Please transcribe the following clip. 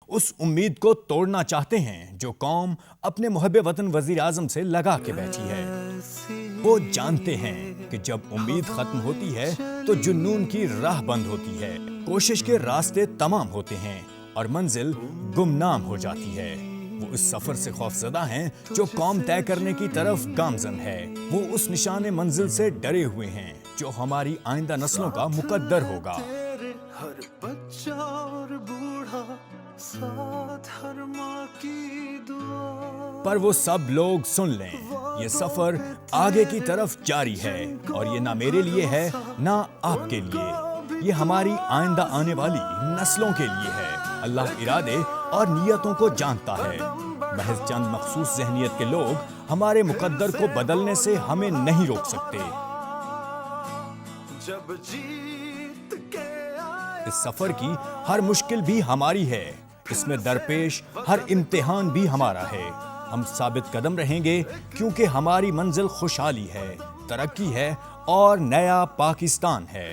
उस उम्मीद को तोड़ना चाहते हैं जो कौम अपने मुहब्बे वतन वजीर आजम से लगा के बैठी है। वो जानते हैं कि जब उम्मीद खत्म होती है तो जुनून की राह बंद होती है, कोशिश के रास्ते तमाम होते हैं और मंजिल गुमनाम हो जाती है। वो इस सफर से खौफजदा हैं जो कौम तय करने की तरफ गामजन है। वो उस निशाने मंजिल से डरे हुए हैं जो हमारी आइंदा नस्लों का मुकद्दर होगा। हर बच्चा और बूढ़ा साथ हर माँ की दुआ। पर वो सब लोग सुन लें, ये सफर आगे की तरफ जारी है और ये ना मेरे लिए है ना आपके लिए, ये हमारी आइंदा आने वाली नस्लों के लिए है। अल्लाह इरादे और नियतों को जानता है। महज चंद मखसूस जहनियत के लोग हमारे मुकद्दर को बदलने से हमें नहीं रोक सकते। जब जीत के आए इस सफर की हर मुश्किल भी हमारी है, इसमें दरपेश हर इम्तिहान भी हमारा है। हम साबित कदम रहेंगे क्योंकि हमारी मंजिल खुशहाली है, तरक्की है और नया पाकिस्तान है।